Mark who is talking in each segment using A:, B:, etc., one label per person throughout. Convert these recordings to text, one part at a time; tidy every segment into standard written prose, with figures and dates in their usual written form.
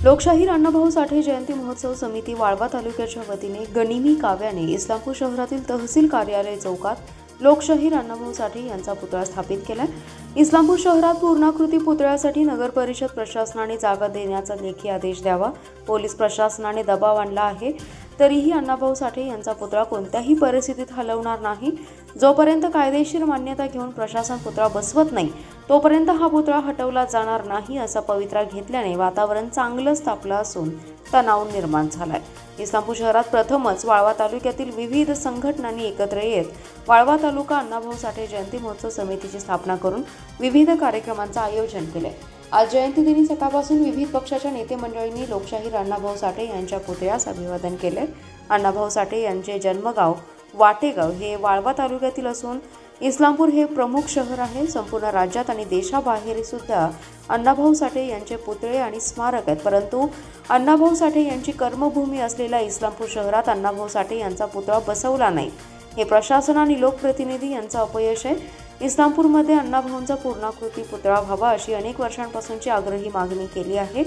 A: लोकशाहीर अण्णाभाऊ साठे जयंती महोत्सव समिती वाळवा तालुक्याच्या वतीने गनिमी काव्याने इस्लामपूर शहरातील तहसील कार्यालय चौकात लोकशाहीर अण्णाभाऊ साठे यांचा पुतळा स्थापित केला। इस्लामपूर शहरात पूर्णाकृती पुतळ्यासाठी नगर परिषद प्रशासनाने जागा देण्याचा लेखी आदेश द्यावा। पोलीस प्रशासनाने दबाव आणला आहे, तरीही अण्णाभाऊ साठे यांचा पुतळा कोणत्याही परिस्थितीत हलवणार नाही। जोपर्यंत कायदेशीर मान्यता घेऊन प्रशासन पुतळा बसवत नाही तोपर्यंत हा पुतळा हटवला जाणार नाही, असा पवित्रा घेतल्याने वातावरण चांगलंच तापलं असून तणाव निर्माण झालाय। इस्लामपूर शहरात प्रथमच वाळवा तालुक्यातील विविध संघटनांनी एकत्र येत वाळवा तालुका अण्णाभाऊ साठे जयंती महोत्सव समितीची स्थापना करून विविध कार्यक्रमांचं आयोजन केले। आज जयंतीदिनी सकाळपासून विविध पक्षाच्या नेते मंडळींनी लोकशाहीर अण्णाभाऊ साठे यांच्या पुतळ्यास अभिवादन केले। अण्णाभाऊ साठे यांचे जन्मगाव वाटेगाव हे वाळवा तालुक्यातील असून इस्लामपूर हे प्रमुख शहर आहे। संपूर्ण राज्यात आणि देशाबाहेर सुद्धा अण्णाभाऊ साठे यांचे पुतळे आणि स्मारक आहेत, परंतु अण्णाभाऊ साठे यांची कर्मभूमी असलेल्या इस्लामपूर शहरात अण्णाभाऊ साठे यांचा पुतळा बसवला नाही, हे प्रशासन आणि लोकप्रतिनिधी यांचं अपयश आहे। इस्लामपूरमध्ये अण्णाभाऊंचा पूर्णाकृती पुतळा व्हावा अशी अनेक वर्षांपासूनची आग्रही मागणी केली आहे।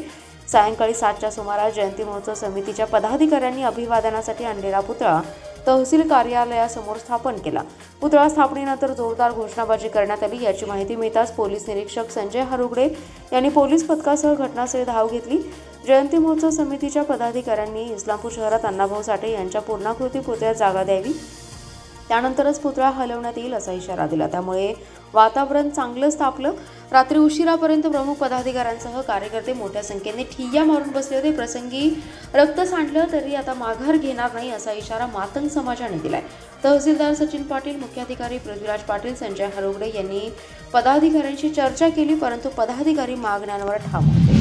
A: सायंकाळी 7च्या सुमारास जयंती महोत्सव समितीच्या पदाधिकाऱ्यांनी अभिवादनासाठी आणलेला पुतळा तहसील कार्यालयासमोर स्थापन केला। पुतळा स्थापनेनंतर जोरदार घोषणाबाजी करण्यात आली। याची माहिती मिळताच पोलीस निरीक्षक संजय हरुगडे यांनी पोलीस पथकासह घटनास्थळी धाव घेतली। जयंती महोत्सव समितीच्या पदाधिकाऱ्यांनी इस्लामपूर शहरात अण्णाभाऊ साठे यांच्या पूर्णाकृती पुतळ्यात जागा द्यावी, त्यानंतरच पुतळा हलवण्यात येईल असा इशारा दिला। त्यामुळे वातावरण चांगलंच तापलं। रात्री उशिरापर्यंत प्रमुख पदाधिकाऱ्यांसह कार्यकर्ते मोठ्या संख्येने ठिय्या मारून बसले होते। प्रसंगी रक्त सांडलं तरी आता माघार घेणार नाही असा इशारा मातंग समाजाने दिलाय। तहसीलदार सचिन पाटील, मुख्याधिकारी पृथ्वीराज पाटील, संजय हरुगडे यांनी पदाधिकाऱ्यांशी चर्चा केली, परंतु पदाधिकारी मागण्यांवर ठाम होते।